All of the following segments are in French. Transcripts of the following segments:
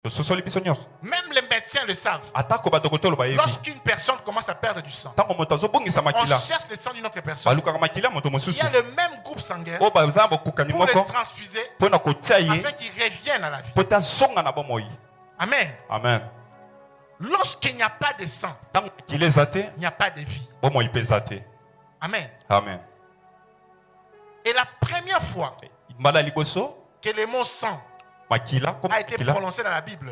Même les médecins le savent. Lorsqu'une personne commence à perdre du sang, on cherche le sang d'une autre personne. Il y a le même groupe sanguin pour le transfuser afin qu'il revienne à la vie. Amen. Amen. Lorsqu'il n'y a pas de sang, il n'y a pas de vie. Amen. Amen. Et la première fois que le mot sang a été prononcé dans la Bible,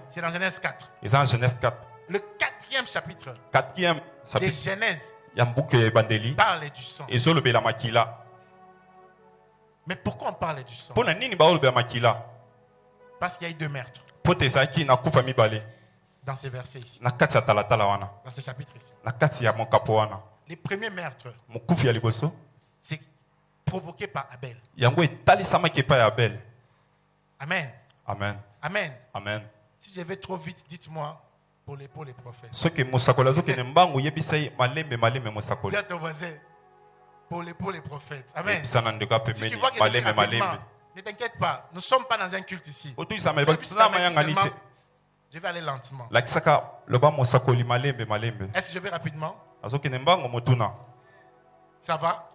c'est dans Genèse 4. Le 4e chapitre de Genèse parle du sang. Mais pourquoi on parle du sang? Parce qu'il y a eu 2 meurtres dans ces versets ici, dans ce chapitre ici. Les premiers meurtres, c'est provoqué par Abel. Amen. Amen. Amen. Amen. Si je vais trop vite, dites-moi pour les prophètes. Dis à ton voisin, pour les prophètes. Amen. Si tu vois qu'il est rapidement, ne t'inquiète pas, nous ne sommes pas dans un culte ici. Je vais aller lentement. Est-ce que je vais rapidement? Ça va?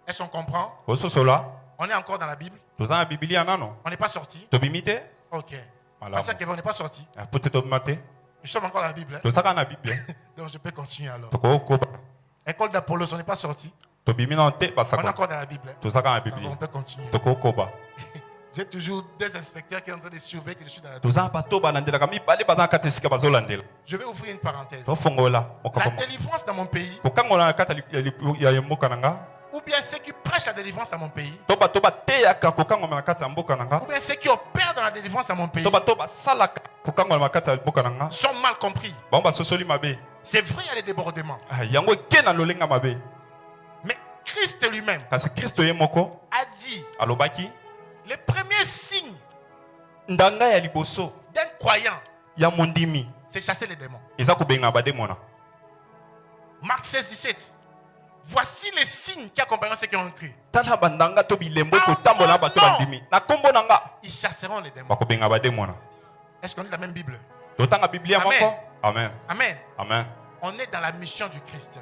Est-ce qu'on comprend? On est encore dans la Bible? On n'est pas sorti? Ok. Pasteur Kevin, on n'est pas sorti? Nous sommes encore dans la Bible. Donc je peux continuer alors. École d'Apollos, on n'est pas sorti? On est encore dans la Bible. On peut continuer. J'ai toujours des inspecteurs qui sont en train de surveiller que je suis dans la Bible. Je vais ouvrir une parenthèse. La délivrance dans mon pays, ou bien ceux qui prêchent la délivrance dans mon pays, ou bien ceux qui opèrent dans la délivrance dans mon pays, sont mal compris. C'est vrai, il y a des débordements. Mais Christ lui-même a dit le premier signe d'un croyant, c'est chasser les démons. Marc 16, 17. Voici les signes qui accompagneront ceux qui ont cru. Ils chasseront les démons. Est-ce qu'on est dans la même Bible? Amen. Amen. Amen. On est dans la mission du Christ.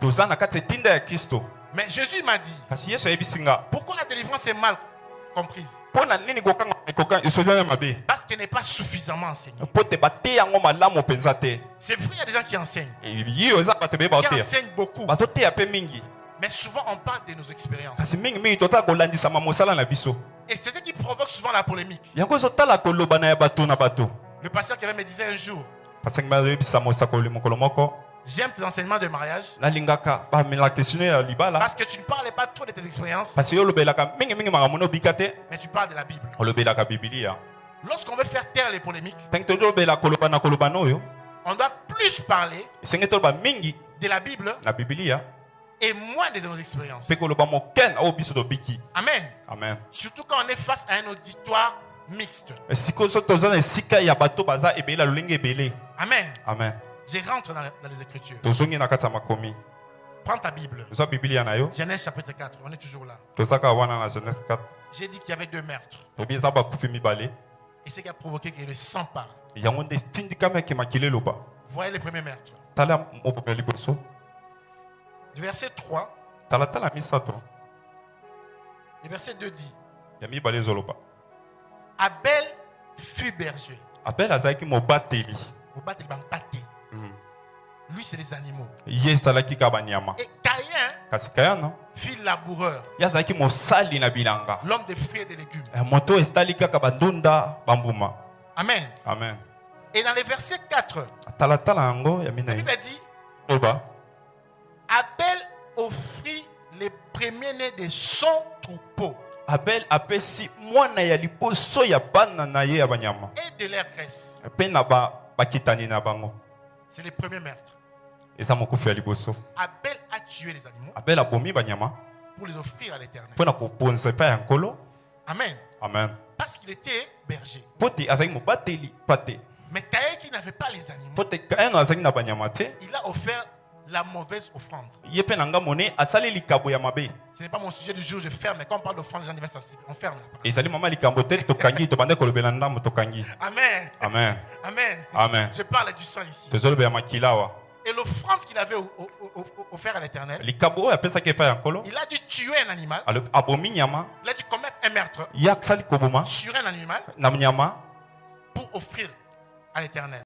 Mais Jésus m'a dit, pourquoi la délivrance est mal comprise? Parce qu'elle n'est pas suffisamment enseignée. C'est vrai, il y a des gens qui enseignent. Qui enseignent beaucoup. Mais souvent on parle de nos expériences. Et c'est ce qui provoque souvent la polémique. Le pasteur qui me disait un jour, j'aime tes enseignements de mariage parce que tu ne parlais pas trop de tes expériences, mais tu parles de la Bible. Lorsqu'on veut faire taire les polémiques, on doit plus parler de la Bible et moins de nos expériences. Amen. Amen. Surtout quand on est face à un auditoire mixte. Amen. Amen. Je rentre dans les Écritures. Prends ta Bible. Genèse chapitre 4. On est toujours là. J'ai dit qu'il y avait 2 meurtres. Et ce qui a provoqué que le sang parle. Voyez le premier meurtre. Du verset 3. Le verset 2 dit, Abel fut berger. Lui, c'est les animaux. Et Caïn fut laboureur. L'homme des fruits et des légumes. Amen. Amen. Et dans le verset 4, la Bible dit, Abel offrit les premiers-nés de son troupeau Abel apesi mwana ya liposo ya bana na ye ya banyama. Et de leur graisse. Pe na bakitani na bango. C'est le premier meurtre. Eza mokufi ya liboso. Abel a tué les animaux. Abel a bomi banyama. Pour les offrir à l'Éternel. Pour na koponza pa ya nkolo. Amen. Amen. Parce qu'il était berger. Pote azaki mobateli pate. Mais Caïn qui n'avait pas les animaux. Pote Caïn azaki na banyama te. Il a offert la mauvaise offrande. Ce n'est pas mon sujet du jour, je ferme. Mais quand on parle d'offrande, les gens deviennent sensibles. On ferme. Amen. Amen. Amen. Amen. Je parle du sang ici. Et l'offrande qu'il avait offert à l'Éternel, il a dû tuer un animal. Il a dû commettre un meurtre sur un animal pour offrir à l'Éternel.